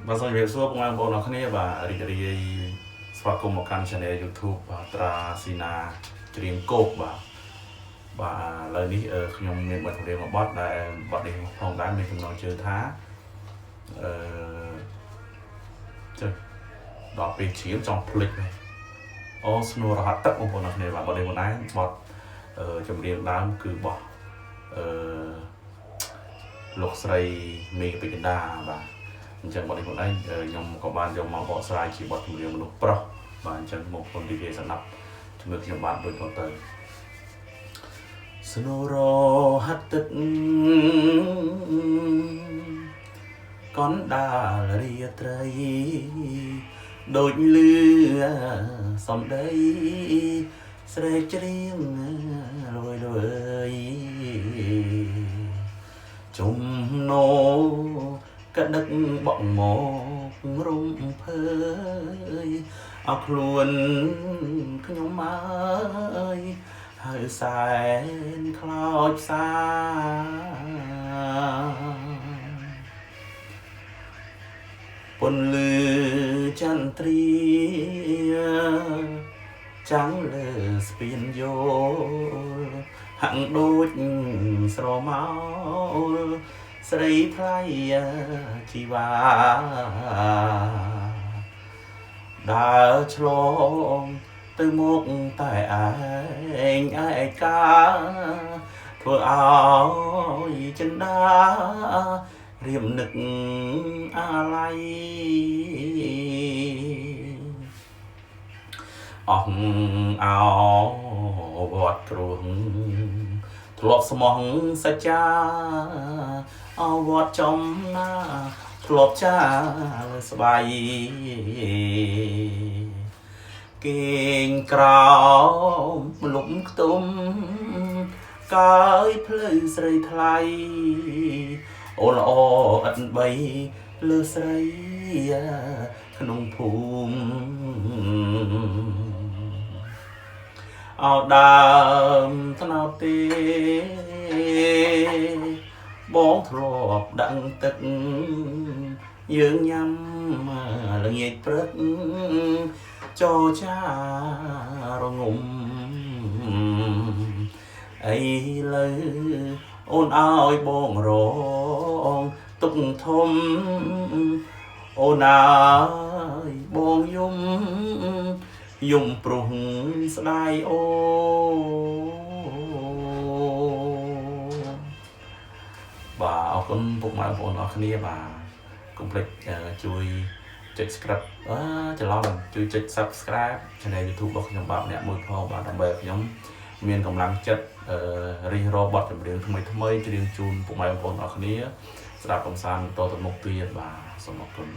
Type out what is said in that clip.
បាទសូមជម្រាបសួរបងប្អូនអរគ្នាបាទរីករាយស្វាគមន៍មកកាន់ Channel YouTube បាទត្រាស៊ីណាច្រៀងគោកបាទឥឡូវនេះខ្ញុំមានបទចម្រៀងមួយបទដែលបទនេះផងដែរមានចំណងជើងថាចុះដល់ពេលច្រៀងចង់ភ្លេចហើយអូស្នូររហ័តទឹកបងប្អូនអរគ្នាបាទបទនេះមិនដែរបទចម្រៀងដើមគឺបោះលោកស្រីមេពេជ្រកណ្ដាបាទអញ្ចឹងបទនេះខ្លួនឯងខ្ញុំក៏បានយកមកបកស្រាយជាបទចម្រៀងមនុស្សប្រុសបាទអញ្ចឹងមកគុំរីករាយស្ដាប់ជាមួយខ្ញុំបាទដូចតទៅស្នូរហាត់ទឹកកនដាលរាត្រីដូចលឺសំដីស្រែកច្រៀងលយជំនោកដឹកបក់មករំភើយអោខ្លួនខ្ញុំអើយហើយសែនខ្លោចផ្សាពន្លឺចន្ទ្រាចាំងលើស្ពានយោលហាក់ដូចស្រមោលស្រីថ្លៃជីវ៉ាដើរឆ្លងទៅមុខតែឯងឯកាធ្វើឲ្យចិន្តារៀមនឹកអាឡ័យអស់អោវត្តគ្រួងធ្លាប់ស្មោះសច្ចាអវត្តចំណាធ្លាប់ចាស្បៃគេងក្រោមលំខ្ទុំកាយភ្លឺស្រីថ្លៃអូនល្អឥតបីលើស្រីក្នុងភូមិអោដើមថ្នោតទេបងធ្លាប់ដឹងទឹកយើងញ៉ាំល្ងាចព្រឹកចោចារងំអីលើអូនឲ្យបងរងទុកធំអូនអើយបងយំព្រោះស្ដាយអូបាទអរគុណពុកម៉ែបងប្អូនអរគ្នាបាទកុំភ្លេចជួយចុច subscribe ច្រឡំជួយចុច subscribe Channel YouTube របស់ខ្ញុំបាទម្នាក់មួយផងបាទដើម្បីឲ្យខ្ញុំមានកម្លាំងចិត្តរិះរកបទចម្រៀងថ្មីច្រៀងជូនពុកម៉ែបងប្អូនអរគ្នាស្ដាប់កំសាន្តបន្តទៅមុខទៀតបាទសូមអរគុណ